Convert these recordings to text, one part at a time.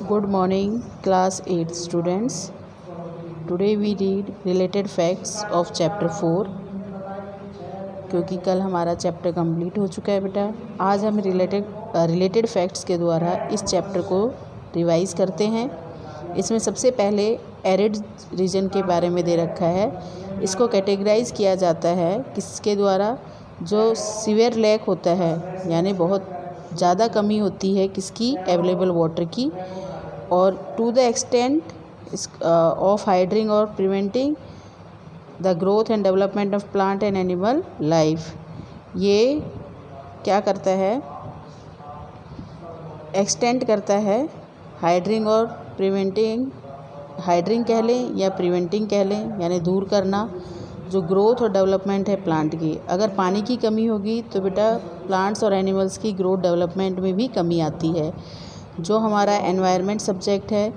Good morning, class 8 students. Today we read related facts of chapter 4. क्योंकि कल हमारा chapter complete हो चुका है बेटा, आज हम रिलेटेड फैक्ट्स के द्वारा इस चैप्टर को रिवाइज करते हैं। इसमें सबसे पहले एरिड रीजन के बारे में दे रखा है। इसको कैटेगराइज किया जाता है किसके द्वारा, जो सीवियर लैक होता है, यानी बहुत ज़्यादा कमी होती है किसकी, अवेलेबल वाटर की, और टू द एक्सटेंट ऑफ हाइड्रिंग और preventing the growth and development of plant and animal life. ये क्या करता है, एक्सटेंड करता है हाइड्रिंग और प्रिवेंटिंग, हाइड्रिंग कह लें या प्रिवेंटिंग कह लें, यानी दूर करना जो ग्रोथ और डेवलपमेंट है प्लांट की। अगर पानी की कमी होगी तो बेटा प्लांट्स और एनिमल्स की ग्रोथ डेवलपमेंट में भी कमी आती है। जो हमारा एनवायरनमेंट सब्जेक्ट है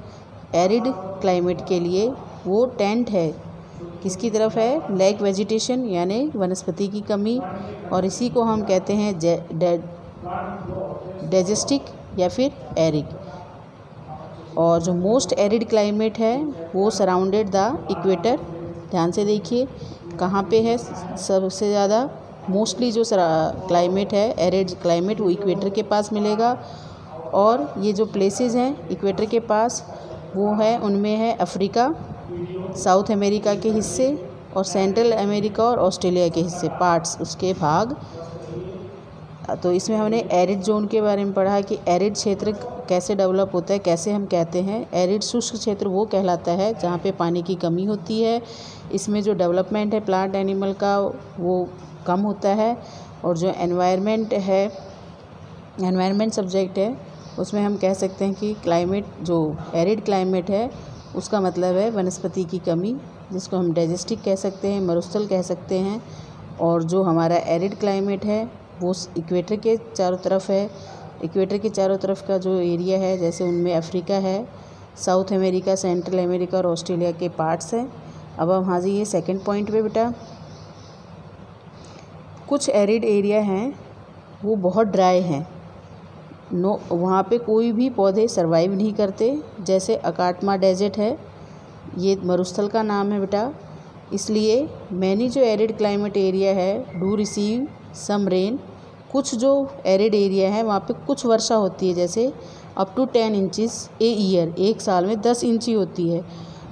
एरिड क्लाइमेट के लिए, वो टेंट है किसकी तरफ है, लैक वेजिटेशन यानी वनस्पति की कमी, और इसी को हम कहते हैं डेजस्टिक या फिर एरिड। और जो मोस्ट एरिड क्लाइमेट है वो सराउंडेड द इक्वेटर। ध्यान से देखिए कहाँ पे है सबसे ज़्यादा, मोस्टली जो क्लाइमेट है एरिड क्लाइमेट वो इक्वेटर के पास मिलेगा। और ये जो प्लेसेस हैं इक्वेटर के पास वो है, उनमें है अफ्रीका, साउथ अमेरिका के हिस्से, और सेंट्रल अमेरिका और ऑस्ट्रेलिया के हिस्से, पार्ट्स उसके भाग। तो इसमें हमने एरिड जोन के बारे में पढ़ा कि एरिड क्षेत्र कैसे डेवलप होता है, कैसे हम कहते हैं। एरिड शुष्क क्षेत्र वो कहलाता है जहाँ पे पानी की कमी होती है। इसमें जो डेवलपमेंट है प्लांट एनिमल का वो कम होता है। और जो एनवायरनमेंट सब्जेक्ट है उसमें हम कह सकते हैं कि क्लाइमेट, जो एरिड क्लाइमेट है उसका मतलब है वनस्पति की कमी, जिसको हम डाइजेस्टिक कह सकते हैं, मरुस्थल कह सकते हैं। और जो हमारा एरिड क्लाइमेट है वो इक्वेटर के चारों तरफ है। इक्वेटर के चारों तरफ का जो एरिया है, जैसे उनमें अफ्रीका है, साउथ अमेरिका, सेंट्रल अमेरिका और ऑस्ट्रेलिया के पार्ट्स हैं। अब हम हाँ जी ये सेकंड पॉइंट पे बेटा, कुछ एरिड एरिया हैं वो बहुत ड्राई हैं, वहाँ पे कोई भी पौधे सरवाइव नहीं करते। जैसे अकाटमा डेजर्ट है, ये मरुस्थल का नाम है बेटा। इसलिए मैनी जो एरिड क्लाइमेट एरिया है डू रिसीव सम रेन, कुछ जो एरिड एरिया है वहाँ पे कुछ वर्षा होती है, जैसे up to 10 inches a year, एक साल में 10 इंची होती है।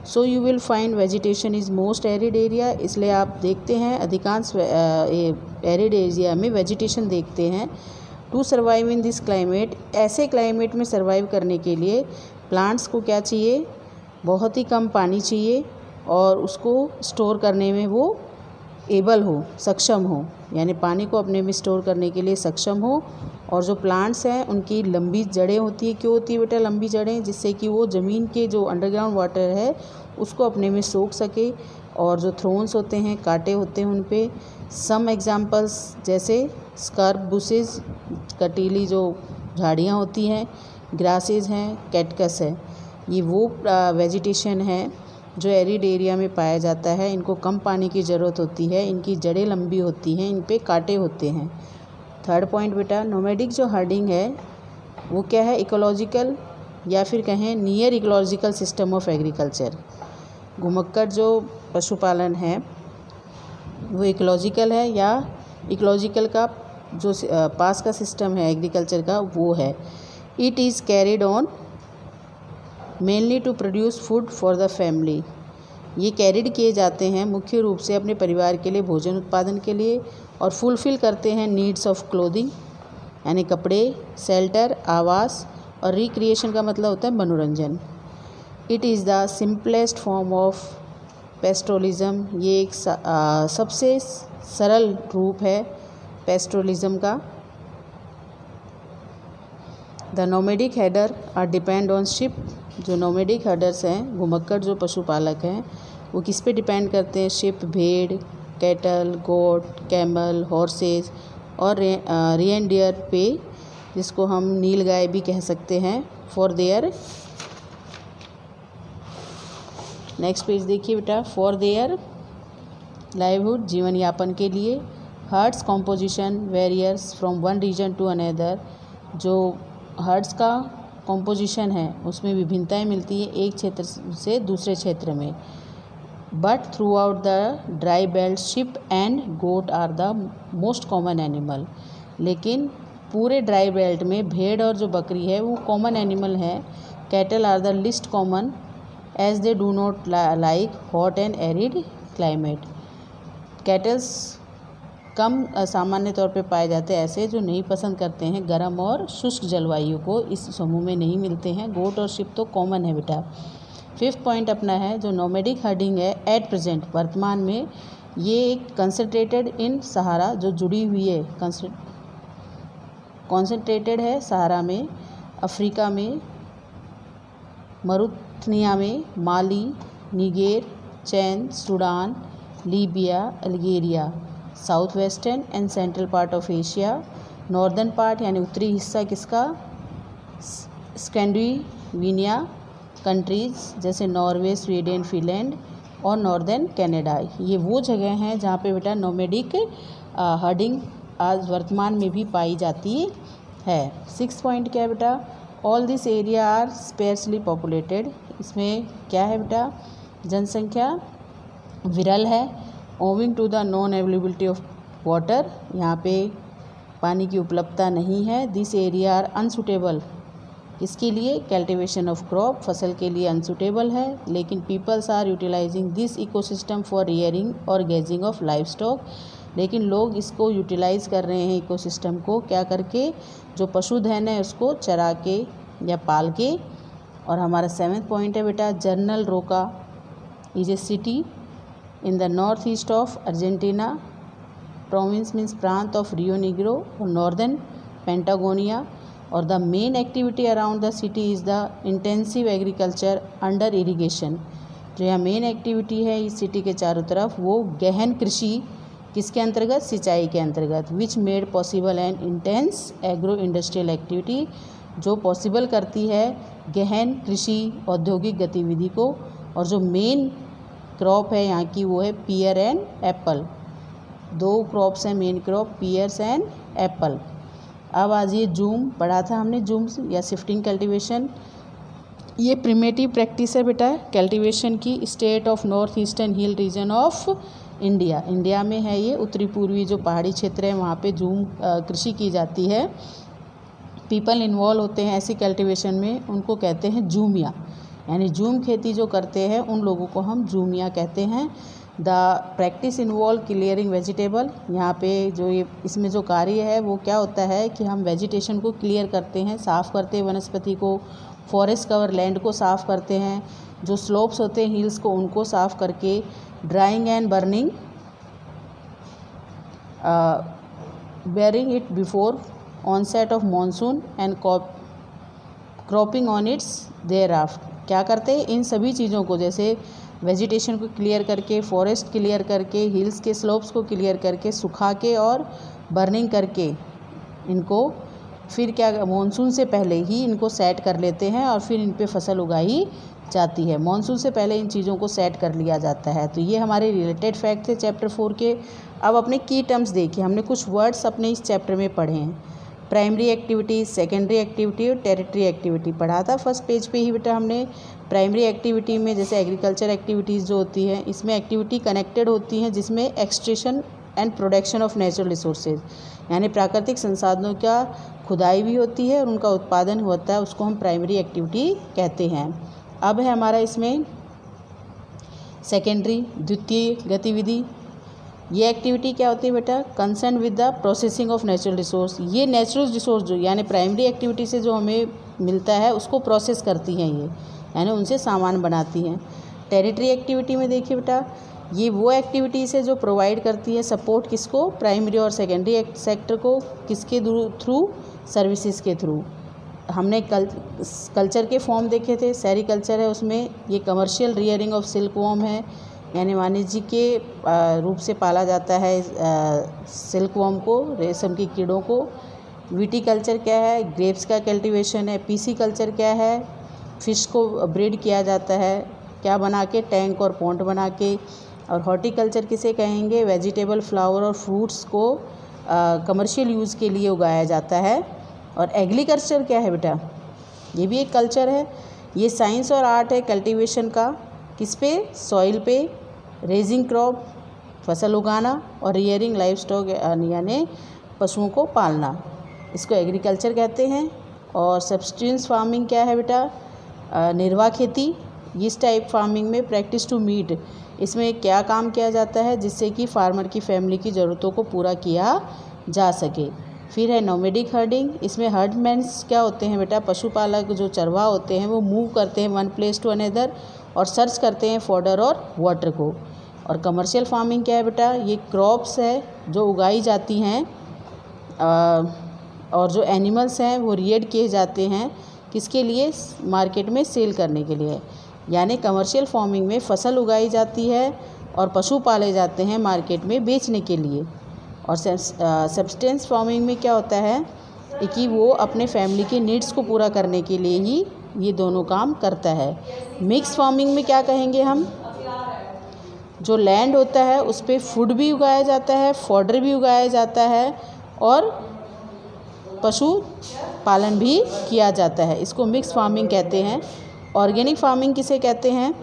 So you will find vegetation is most arid area. इसलिए आप देखते हैं अधिकांश एरिड एरिया में वेजिटेशन देखते हैं। To survive in this climate, ऐसे क्लाइमेट में सर्वाइव करने के लिए प्लांट्स को क्या चाहिए, बहुत ही कम पानी चाहिए, और उसको स्टोर करने में वो एबल हो, सक्षम हो, यानी पानी को अपने में स्टोर करने के लिए सक्षम हो। और जो प्लांट्स हैं उनकी लंबी जड़ें होती है। क्यों होती है बेटा लंबी जड़ें, जिससे कि वो ज़मीन के जो अंडरग्राउंड वाटर है उसको अपने में सोख सके। और जो थ्रोन्स होते हैं, कांटे होते हैं उन पे। सम एग्जांपल्स जैसे स्कर्ब बुशेस, कटीली जो झाड़ियाँ होती हैं, ग्रासेस हैं, कैक्टस है। ये वो वेजिटेशन है जो एरिड एरिया में पाया जाता है। इनको कम पानी की ज़रूरत होती है, इनकी जड़ें लंबी होती हैं, इन पे कांटे होते हैं। थर्ड पॉइंट बेटा, नोमैडिक जो हर्डिंग है वो क्या है, इकोलॉजिकल या फिर कहें near ecological system of agriculture. घुमक्कड़ जो पशुपालन है वो इकोलॉजिकल है, या इकोलॉजिकल का जो पास का सिस्टम है एग्रीकल्चर का वो है। It is carried on mainly to produce food for the family. ये कैरिड किए जाते हैं मुख्य रूप से अपने परिवार के लिए भोजन उत्पादन के लिए, और फुलफ़िल करते हैं नीड्स ऑफ क्लोथिंग यानी कपड़े, शेल्टर आवास, और रिक्रिएशन का मतलब होता है मनोरंजन। It is the simplest form of pastoralism, ये एक सबसे सरल रूप है पेस्टोरलिज्म का। The nomadic herder are depend on sheep, जो नोमैडिक हर्डर्स हैं, घुमक्कड़ जो पशुपालक हैं, वो किस पे डिपेंड करते हैं, शिप, भेड़, कैटल, गोट, कैमल, हॉर्सेस और रिएनडियर पे, जिसको हम नीलगाय भी कह सकते हैं, फॉर देयर। नेक्स्ट पेज देखिए बेटा, फॉर देयर लाइवहुड, जीवन यापन के लिए। Herds composition varies from one region to another, जो हर्ड्स का कॉम्पोजिशन है उसमें विभिन्नताएं मिलती है एक क्षेत्र से दूसरे क्षेत्र में। But throughout the dry belt sheep and goat are the most common animal. लेकिन पूरे ड्राई बेल्ट में भेड़ और जो बकरी है वो कॉमन एनिमल है। Cattle are the least common as they do not like hot and arid climate. Cattles कम सामान्य तौर पे पाए जाते हैं ऐसे जो नहीं पसंद करते हैं गर्म और शुष्क जलवायु को, इस समूह में नहीं मिलते हैं। गोट और शिप तो कॉमन है बेटा। 5th पॉइंट अपना है जो नोमैडिक हर्डिंग है एट प्रेजेंट, वर्तमान में ये एक कंसंट्रेटेड इन सहारा जो जुड़ी हुई है, कॉन्सेंट्रेटेड है सहारा में, अफ्रीका में, मरूथनिया में, Mali, Niger, Chad, Sudan, Libya, Algeria, south western and central part of Asia. Northern part यानी उत्तरी हिस्सा किसका, स्कैंडिनेविया कंट्रीज़ जैसे नॉर्वे, स्वीडन, फिनलैंड और नॉर्दर्न कनाडा। ये वो जगह हैं जहाँ पे बेटा नोमैडिक हर्डिंग आज वर्तमान में भी पाई जाती है। 6th पॉइंट क्या है बेटा, all this area are sparsely populated. इसमें क्या है बेटा, जनसंख्या विरल है। Owing to the non availability of water, यहाँ पे पानी की उपलब्धता नहीं है। दिस एरिया आर अनसूटेबल, इसके लिए कल्टीवेशन ऑफ क्रॉप, फसल के लिए अनसूटेबल है। लेकिन peoples are utilizing this ecosystem for rearing और गेजिंग ऑफ लाइव स्टॉक। लेकिन लोग इसको यूटिलाइज़ कर रहे हैं इकोसिस्टम को, क्या करके, जो पशुधन है उसको चरा के या पाल के। और हमारा 7th पॉइंट है बेटा, जनरल रोका is a city in the north east of Argentina. Province means प्रांत ऑफ रियो निग्रो और नॉर्दर्न पेंटागोनिया। और the main activity around the city is the intensive agriculture under irrigation. जो यहाँ मेन एक्टिविटी है इस सिटी के चारों तरफ वो गहन कृषि, किसके अंतर्गत, सिंचाई के अंतर्गत। Which made possible and intense agro industrial activity, जो पॉसिबल करती है गहन कृषि औद्योगिक गतिविधि को। और जो मेन क्रॉप है यहाँ की वो है पियर एंड एप्पल। 2 क्रॉप्स हैं main crop, pears and apple. अब आज ये जूम पढ़ा था हमने, जूम या शिफ्टिंग कल्टीवेशन, ये प्रिमेटिव प्रैक्टिस है बेटा कल्टीवेशन की। State of north eastern hill region of India, India में है ये, उत्तरी पूर्वी जो पहाड़ी क्षेत्र है वहाँ पे जूम कृषि की जाती है। पीपल इन्वॉल्व होते हैं ऐसी कल्टीवेशन में, उनको कहते हैं जूमिया, यानी जूम खेती जो करते हैं उन लोगों को हम जूमिया कहते हैं। The practice involve clearing vegetable, यहाँ पे जो ये इसमें जो कार्य है वो क्या होता है कि हम वेजिटेशन को क्लियर करते हैं, साफ़ करते हैं वनस्पति को, फॉरेस्ट कवर लैंड को साफ़ करते हैं, जो स्लोप्स होते हैं हिल्स को उनको साफ़ करके, drying and burning burying it before onset of monsoon and cropping on its thereafter. क्या करते हैं इन सभी चीज़ों को, जैसे वेजिटेशन को क्लियर करके, फॉरेस्ट क्लियर करके, हिल्स के स्लोप्स को क्लियर करके, सुखा के और बर्निंग करके इनको फिर क्या मॉनसून से पहले ही इनको सेट कर लेते हैं और फिर इन पे फसल उगाई जाती है। मॉनसून से पहले इन चीज़ों को सेट कर लिया जाता है। तो ये हमारे रिलेटेड फैक्ट थे चैप्टर 4 के। अब अपने की टर्म्स देखिए, हमने कुछ वर्ड्स अपने इस चैप्टर में पढ़े हैं। प्राइमरी एक्टिविटी, सेकेंडरी एक्टिविटी और टेरिटरी एक्टिविटी पढ़ा था फर्स्ट पेज पे ही बेटा हमने। प्राइमरी एक्टिविटी में जैसे एग्रीकल्चर एक्टिविटीज़ जो होती हैं, इसमें एक्टिविटी कनेक्टेड होती हैं जिसमें extraction and production of natural resources, यानी प्राकृतिक संसाधनों का खुदाई भी होती है और उनका उत्पादन होता है, उसको हम प्राइमरी एक्टिविटी कहते हैं। अब है हमारा इसमें सेकेंडरी, द्वितीय गतिविधि। ये एक्टिविटी क्या होती है बेटा, concern with the processing of natural resource. ये नेचुरल रिसोर्स जो यानी प्राइमरी एक्टिविटी से जो हमें मिलता है उसको प्रोसेस करती हैं ये, यानी उनसे सामान बनाती हैं। टेरिटरी एक्टिविटी में देखिए बेटा, ये वो एक्टिविटीज़ है जो प्रोवाइड करती है सपोर्ट किसको, प्राइमरी और सेकेंडरी सेक्टर को, किसके थ्रू, सर्विसेज के थ्रू। हमने कल्चर के फॉर्म देखे थे, सेरिकल्चर है उसमें, ये commercial rearing of silk worm है, यानी वाणिज्य के रूप से पाला जाता है सिल्क वॉर्म को, रेशम के कीड़ों को। विटीकल्चर क्या है, ग्रेप्स का कल्टीवेशन है। पीसी कल्चर क्या है, फिश को ब्रीड किया जाता है, क्या बना के, टैंक और पॉन्ड बना के। और हॉर्टिकल्चर किसे कहेंगे, वेजिटेबल, फ्लावर और फ्रूट्स को कमर्शियल यूज़ के लिए उगाया जाता है। और एग्रीकल्चर क्या है बेटा, ये भी एक कल्चर है। ये साइंस और आर्ट है कल्टीवेशन का, किस पे, सॉइल पे, रेजिंग क्रॉप फसल उगाना, और रियरिंग लाइफ स्टॉक यानी पशुओं को पालना, इसको एग्रीकल्चर कहते हैं। और सब्सिस्टेंस फार्मिंग क्या है बेटा, निर्वाह खेती। इस टाइप फार्मिंग में प्रैक्टिस टू मीट, इसमें क्या काम किया जाता है जिससे कि फार्मर की फैमिली की ज़रूरतों को पूरा किया जा सके। फिर है नोमेडिक हर्डिंग, इसमें हर्डमैन्स क्या होते हैं बेटा, पशुपालक जो चरवाहा होते हैं वो मूव करते हैं वन प्लेस टू अनदर और सर्च करते हैं फॉडर और वाटर को। और कमर्शियल फार्मिंग क्या है बेटा, ये क्रॉप्स है जो उगाई जाती हैं और जो एनिमल्स हैं वो रियर्ड किए जाते हैं, किसके लिए, मार्केट में सेल करने के लिए। यानी कमर्शियल फार्मिंग में फसल उगाई जाती है और पशु पाले जाते हैं मार्केट में बेचने के लिए। और सब्सिस्टेंस फार्मिंग में क्या होता है कि वो अपने फैमिली के नीड्स को पूरा करने के लिए ही ये दोनों काम करता है। मिक्स फार्मिंग में क्या कहेंगे हम, जो लैंड होता है उस पर फूड भी उगाया जाता है, फॉडर भी उगाया जाता है और पशु पालन भी किया जाता है, इसको मिक्स फार्मिंग कहते हैं। ऑर्गेनिक फार्मिंग किसे कहते हैं,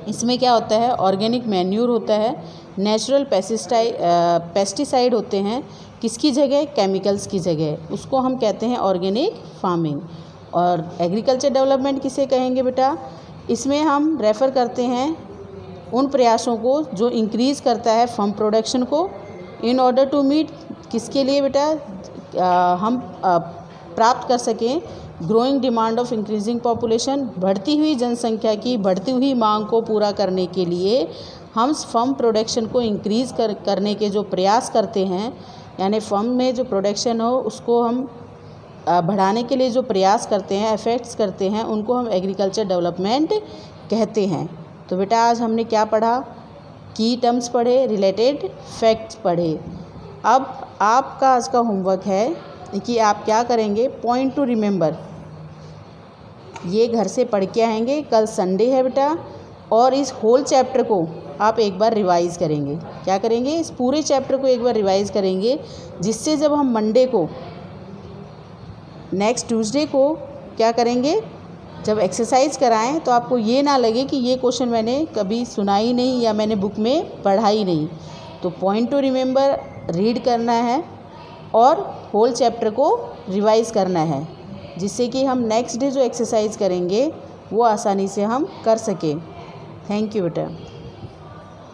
इसमें क्या होता है, ऑर्गेनिक मैन्यूर होता है, नेचुरल पेस्टिसाइड होते हैं, किसकी जगह, केमिकल्स की जगह, उसको हम कहते हैं ऑर्गेनिक फार्मिंग। और एग्रीकल्चर डेवलपमेंट किसे कहेंगे बेटा, इसमें हम रेफ़र करते हैं उन प्रयासों को जो इंक्रीज़ करता है फार्म प्रोडक्शन को इन ऑर्डर टू मीट, किसके लिए बेटा, हम प्राप्त कर सकें growing demand of increasing population, बढ़ती हुई जनसंख्या की बढ़ती हुई मांग को पूरा करने के लिए हम फर्म प्रोडक्शन को इंक्रीज़ करने के जो प्रयास करते हैं, यानी फर्म में जो प्रोडक्शन हो उसको हम बढ़ाने के लिए जो प्रयास करते हैं, एफर्ट्स करते हैं, उनको हम एग्रीकल्चर डेवलपमेंट कहते हैं। तो बेटा आज हमने क्या पढ़ा, की टर्म्स पढ़े, रिलेटेड फैक्ट्स पढ़े। अब आपका आज का होमवर्क है कि आप क्या करेंगे, पॉइंट टू रिमेंबर, ये घर से पढ़ के आएंगे, कल संडे है बेटा, और इस होल चैप्टर को आप एक बार रिवाइज़ करेंगे। क्या करेंगे, इस पूरे चैप्टर को एक बार रिवाइज़ करेंगे, जिससे जब हम मंडे को नेक्स्ट ट्यूसडे को क्या करेंगे, जब एक्सरसाइज कराएं तो आपको ये ना लगे कि ये क्वेश्चन मैंने कभी सुना ही नहीं या मैंने बुक में पढ़ा ही नहीं। तो पॉइंट टू रिमेंबर रीड करना है और होल चैप्टर को रिवाइज़ करना है, जिससे कि हम नेक्स्ट डे जो एक्सरसाइज करेंगे वो आसानी से हम कर सकें। थैंक यू बेटा।